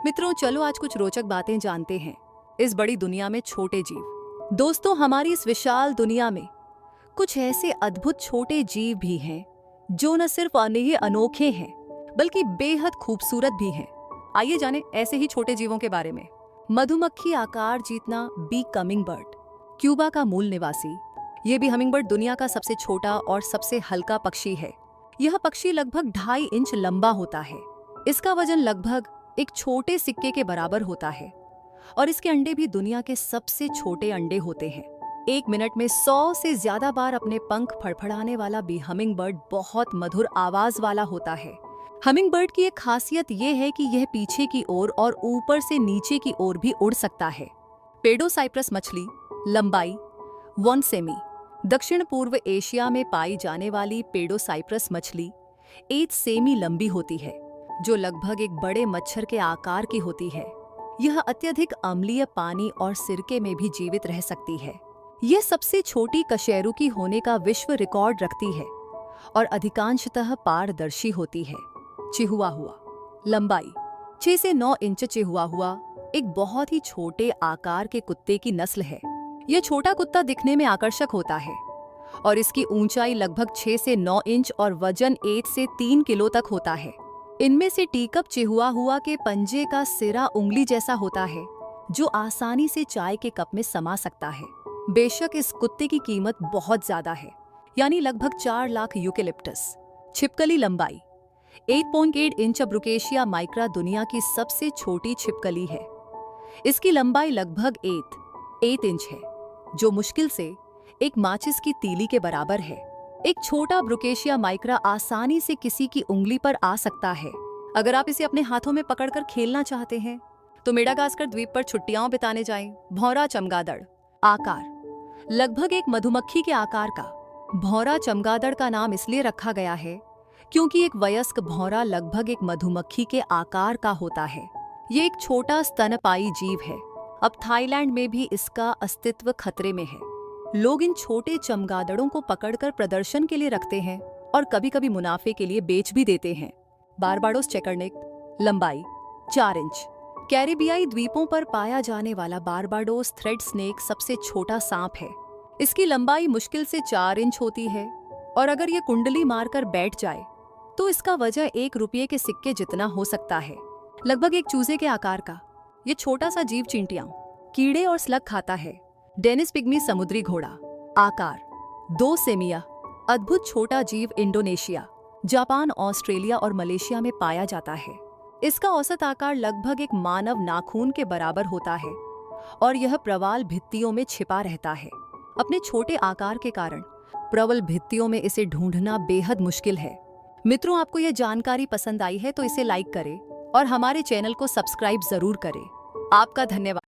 मित्रों, चलो आज कुछ रोचक बातें जानते हैं इस बड़ी दुनिया में छोटे जीव। दोस्तों, हमारी इस विशाल दुनिया में कुछ ऐसे अद्भुत छोटे जीव भी हैं जो न सिर्फ अनोखे हैं बल्कि बेहद खूबसूरत भी हैं। आइए जानें ऐसे ही छोटे जीवों के बारे में। मधुमक्खी आकार जीतना बी कमिंगबर्ड, क्यूबा का मूल निवासी। ये भी हमिंगबर्ड दुनिया का सबसे छोटा और सबसे हल्का पक्षी है। यह पक्षी लगभग 2.5 इंच लंबा होता है। इसका वजन लगभग एक छोटे सिक्के के बराबर होता है और इसके अंडे भी दुनिया के सबसे छोटे अंडे होते हैं। 1 मिनट में 100 से ज्यादा बार अपने पंख फड़फड़ाने वाला बी हमिंगबर्ड बहुत मधुर आवाज वाला होता है। हमिंगबर्ड की एक खासियत यह है कि यह पीछे की ओर और ऊपर से नीचे की ओर भी उड़ सकता है। पेडोसाइप्रस मछली लंबाई 1 सेमी। दक्षिण पूर्व एशिया में पाई जाने वाली पेडोसाइप्रस मछली 8 सेमी लंबी होती है, जो लगभग एक बड़े मच्छर के आकार की होती है। यह अत्यधिक अम्लीय पानी और सिरके में भी जीवित रह सकती है। यह सबसे छोटी कशेरुकी होने का विश्व रिकॉर्ड रखती है और अधिकांशतः पारदर्शी होती है। चिहुआहुआ लंबाई 6 से 9 इंच। चिहुआहुआ एक बहुत ही छोटे आकार के कुत्ते की नस्ल है। यह छोटा कुत्ता दिखने में आकर्षक होता है और इसकी ऊंचाई लगभग 6 से 9 इंच और वजन 1 से 3 किलो तक होता है। इनमें से टीकप चिहुआहुआ के पंजे का सिरा उंगली जैसा होता है, जो आसानी से चाय के कप में समा सकता है। बेशक इस कुत्ते की कीमत बहुत ज्यादा है, यानी लगभग 4 लाख यूकेलिप्टस। छिपकली लंबाई 8.8 इंच। ब्रुकेशिया माइक्रा दुनिया की सबसे छोटी छिपकली है। इसकी लंबाई लगभग 8 इंच है, जो मुश्किल से एक माचिस की तीली के बराबर है। एक छोटा ब्रुकेशिया माइक्रा आसानी से किसी की उंगली पर आ सकता है। अगर आप इसे अपने हाथों में पकड़कर खेलना चाहते हैं तो मेडागास्कर द्वीप पर छुट्टियां बिताने जाएं। भौरा चमगादड़ आकार लगभग एक मधुमक्खी के आकार का। भौरा चमगादड़ का नाम इसलिए रखा गया है क्योंकि एक वयस्क भौरा लगभग एक मधुमक्खी के आकार का होता है। ये एक छोटा स्तनपायी जीव है। अब थाईलैंड में भी इसका अस्तित्व खतरे में है। लोग इन छोटे चमगादड़ों को पकड़कर प्रदर्शन के लिए रखते हैं और कभी-कभी मुनाफे के लिए बेच भी देते हैं। बारबाडोस चेकरनेक लंबाई 4 इंच। कैरिबियाई द्वीपों पर पाया जाने वाला बारबाडोस थ्रेड स्नेक सबसे छोटा सांप है। इसकी लंबाई मुश्किल से 4 इंच होती है और अगर ये कुंडली मारकर बैठ जाए तो इसका वजन 1 रुपये के सिक्के जितना हो सकता है। लगभग एक चूजे के आकार का ये छोटा सा जीव चींटियां, कीड़े और स्लग खाता है। डेनिस पिग्मी समुद्री घोड़ा आकार 2 सेमिया। अद्भुत छोटा जीव इंडोनेशिया, जापान, ऑस्ट्रेलिया और मलेशिया में पाया जाता है। इसका औसत आकार लगभग एक मानव नाखून के बराबर होता है और यह प्रवाल भित्तियों में छिपा रहता है। अपने छोटे आकार के कारण प्रबल भित्तियों में इसे ढूंढना बेहद मुश्किल है। मित्रों, आपको यह जानकारी पसंद आई है तो इसे लाइक करें और हमारे चैनल को सब्सक्राइब जरूर करें। आपका धन्यवाद।